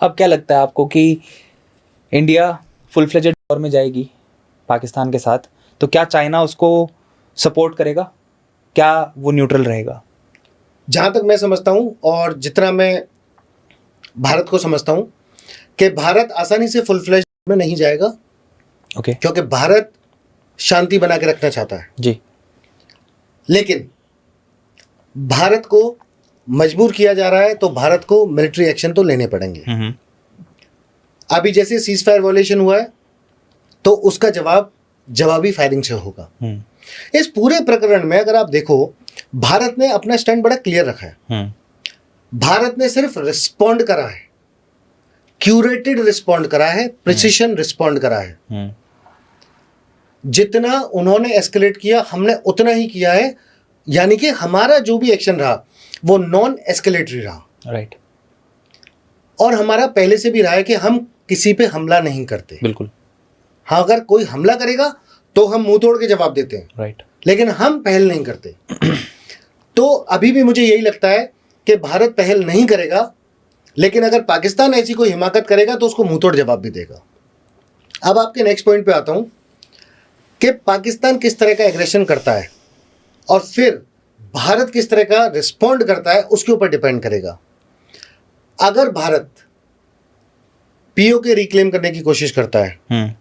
अब क्या लगता है आपको कि इंडिया फुल फ्लेजेड वॉर में जाएगी पाकिस्तान के साथ, तो क्या चाइना उसको सपोर्ट करेगा, क्या वो न्यूट्रल रहेगा? जहाँ तक मैं समझता हूँ और जितना मैं भारत को समझता हूँ कि भारत आसानी से फुल फ्लेज में नहीं जाएगा, ओके क्योंकि भारत शांति बना के रखना चाहता है। जी। लेकिन भारत को मजबूर किया जा रहा है, तो भारत को मिलिट्री एक्शन तो लेने पड़ेंगे। अभी जैसे सीज फायर वॉयलेशन हुआ है, तो उसका जवाबी फायरिंग से होगा। इस पूरे प्रकरण में अगर आप देखो, भारत ने अपना स्टैंड बड़ा क्लियर रखा है। भारत ने सिर्फ रिस्पॉन्ड करा है, क्यूरेटेड रिस्पॉन्ड करा है, प्रिसिशन रिस्पॉन्ड करा है। जितना उन्होंने एस्केलेट किया, हमने उतना ही किया है। यानी कि हमारा जो भी एक्शन रहा वो नॉन एस्केलेटरी रहा, राइट। और हमारा पहले से भी रहा है कि हम किसी पे हमला नहीं करते। बिल्कुल। हाँ, अगर कोई हमला करेगा तो हम मुंह तोड़ के जवाब देते हैं, राइट। लेकिन हम पहल नहीं करते। तो अभी भी मुझे यही लगता है कि भारत पहल नहीं करेगा, लेकिन अगर पाकिस्तान ऐसी कोई हिमाकत करेगा तो उसको मुंह तोड़ जवाब भी देगा। अब आपके नेक्स्ट पॉइंट पे आता हूं कि पाकिस्तान किस तरह का एग्रेशन करता है और फिर भारत किस तरह का रिस्पॉन्ड करता है, उसके ऊपर डिपेंड करेगा। अगर भारत पीओके रिक्लेम करने की कोशिश करता है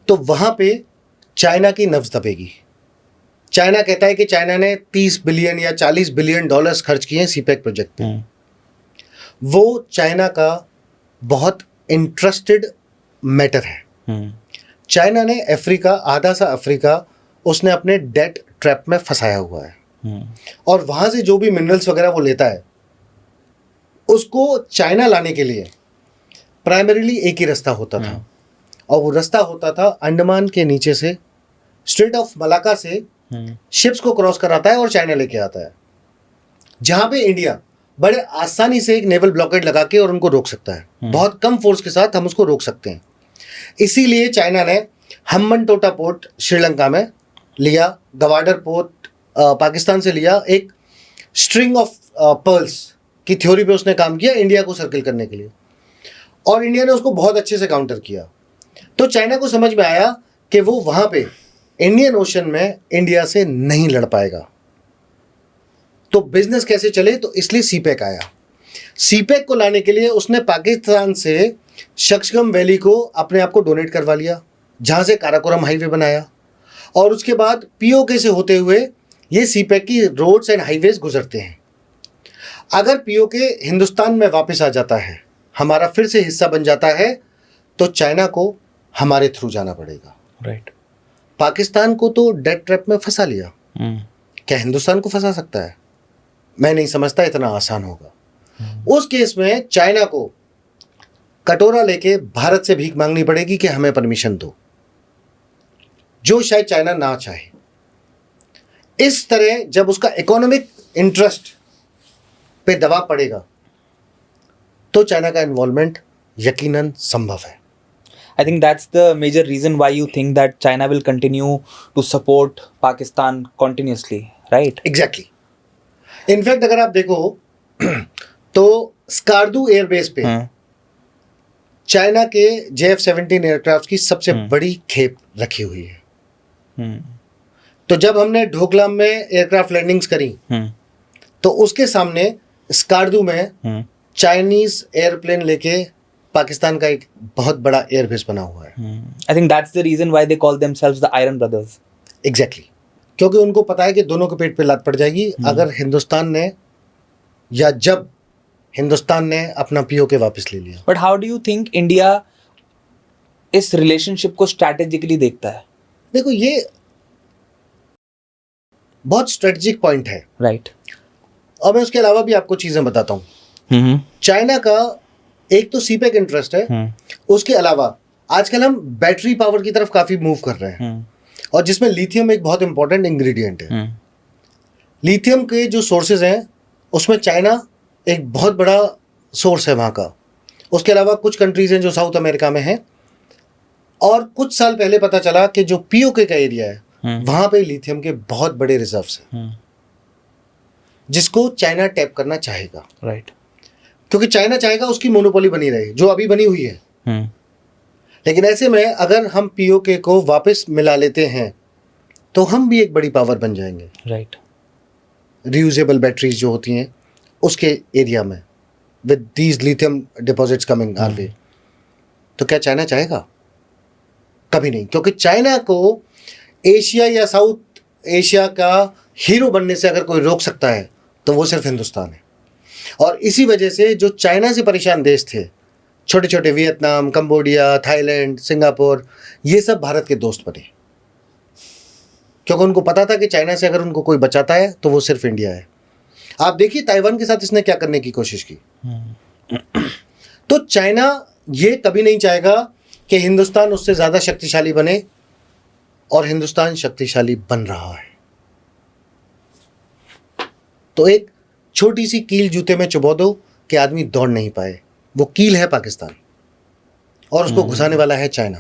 तो वहां पे चाइना की नब्ज दबेगी। चाइना कहता है कि चाइना ने 30 बिलियन या 40 बिलियन डॉलर्स खर्च किए हैं सीपेक प्रोजेक्ट पे। वो चाइना का बहुत इंटरेस्टेड मैटर है। चाइना ने अफ्रीका, आधा सा अफ्रीका उसने अपने डेट ट्रैप में फंसाया हुआ है, और वहां से जो भी मिनरल्स वगैरह वो लेता है, उसको चाइना लाने के लिए प्राइमरीली एक ही रास्ता होता था, और वो रास्ता होता था अंडमान के नीचे से, स्ट्रेट ऑफ मलाका से शिप्स को क्रॉस कराता है और चाइना लेके आता है, जहां पे इंडिया बड़े आसानी से एक नेवल ब्लॉकेड लगा के और उनको रोक सकता है। बहुत कम फोर्स के साथ हम उसको रोक सकते हैं। इसीलिए चाइना ने हम्बनटोटा पोर्ट श्रीलंका में लिया, गवाडर पोर्ट पाकिस्तान से लिया। एक स्ट्रिंग ऑफ पर्ल्स की थ्योरी पे उसने काम किया इंडिया को सर्किल करने के लिए, और इंडिया ने उसको बहुत अच्छे से काउंटर किया। तो चाइना को समझ में आया कि वो वहां पे इंडियन ओशन में इंडिया से नहीं लड़ पाएगा, तो बिजनेस कैसे चले, तो इसलिए सीपेक आया। सीपेक को लाने के लिए उसने पाकिस्तान से शक्सगम वैली को अपने आप को डोनेट करवा लिया, जहां से काराकोरम हाईवे बनाया, और उसके बाद पीओके से होते हुए ये सीपेक की रोड्स एंड हाईवेज गुजरते हैं। अगर पीओके हिंदुस्तान में वापस आ जाता है, हमारा फिर से हिस्सा बन जाता है, तो चाइना को हमारे थ्रू जाना पड़ेगा। राइट। पाकिस्तान को तो डेट ट्रैप में फंसा लिया, क्या हिंदुस्तान को फंसा सकता है? मैं नहीं समझता इतना आसान होगा। उस केस में चाइना को कटोरा लेके भारत से भीख मांगनी पड़ेगी कि हमें परमिशन दो, जो शायद चाइना ना चाहे। इस तरह जब उसका इकोनॉमिक इंटरेस्ट पे दबाव पड़ेगा, तो चाइना का इन्वॉल्वमेंट यकीनन संभव है। I think that's the major reason why you think that China will continue to support Pakistan continuously, right? Exactly. In fact अगर आप देखो तो स्कार्दू एयरबेस पे चाइना के JF-17 एयरक्राफ्ट की सबसे बड़ी खेप रखी हुई है। तो जब हमने ढोकलाम में एयरक्राफ्ट लैंडिंग्स करी, तो उसके सामने स्कार्दू में चाइनीज एयरप्लेन लेके पाकिस्तान का एक बहुत बड़ा एयरबेस बना हुआ है। I think that's the reason why they call themselves the Iron Brothers. Exactly. क्योंकि उनको पता है कि दोनों के पेट पे लात पड़ जाएगी अगर हिंदुस्तान ने, या जब हिंदुस्तान ने अपना पीओके वापस ले लिया। But how do you think India इस रिलेशनशिप को स्ट्रैटेजिकली देखता है? देखो, ये बहुत स्ट्रेटेजिक पॉइंट है, राइट। और मैं उसके अलावा भी आपको चीजें बताता हूँ। चाइना का एक तो सीपेक इंटरेस्ट है, उसके अलावा आजकल हम बैटरी पावर की तरफ काफी मूव कर रहे हैं, और जिसमें लिथियम एक बहुत इंपॉर्टेंट इंग्रेडिएंट है। लिथियम के जो सोर्सेज हैं उसमें चाइना एक बहुत बड़ा सोर्स है वहाँ का। उसके अलावा कुछ कंट्रीज हैं जो साउथ अमेरिका में हैं, और कुछ साल पहले पता चला कि जो पीओके का एरिया है वहाँ पे लिथियम के बहुत बड़े रिजर्व्स हैं, जिसको चाइना टैप करना चाहेगा। राइट। क्योंकि चाइना चाहेगा उसकी मोनोपोली बनी रहे, जो अभी बनी हुई है। हम्म, लेकिन ऐसे में अगर हम पीओके को वापस मिला लेते हैं तो हम भी एक बड़ी पावर बन जाएंगे, राइट। रियूजेबल बैटरीज जो होती हैं उसके एरिया में, with these lithium deposits coming our way. तो क्या चाइना चाहेगा? कभी नहीं, क्योंकि चाइना को एशिया या साउथ एशिया का हीरो बनने से अगर कोई रोक सकता है तो वो सिर्फ हिंदुस्तान है। और इसी वजह से जो चाइना से परेशान देश थे, छोटे छोटे वियतनाम, कंबोडिया, थाईलैंड, सिंगापुर, ये सब भारत के दोस्त बने, क्योंकि उनको पता था कि चाइना से अगर उनको कोई बचाता है तो वो सिर्फ इंडिया है। आप देखिए ताइवान के साथ इसने क्या करने की कोशिश की। तो चाइना ये कभी नहीं चाहेगा कि हिंदुस्तान उससे ज्यादा शक्तिशाली बने, और हिंदुस्तान शक्तिशाली बन रहा है। तो एक छोटी सी कील जूते में चुभो दो कि आदमी दौड़ नहीं पाए, वो कील है पाकिस्तान, और उसको घुसाने वाला है चाइना।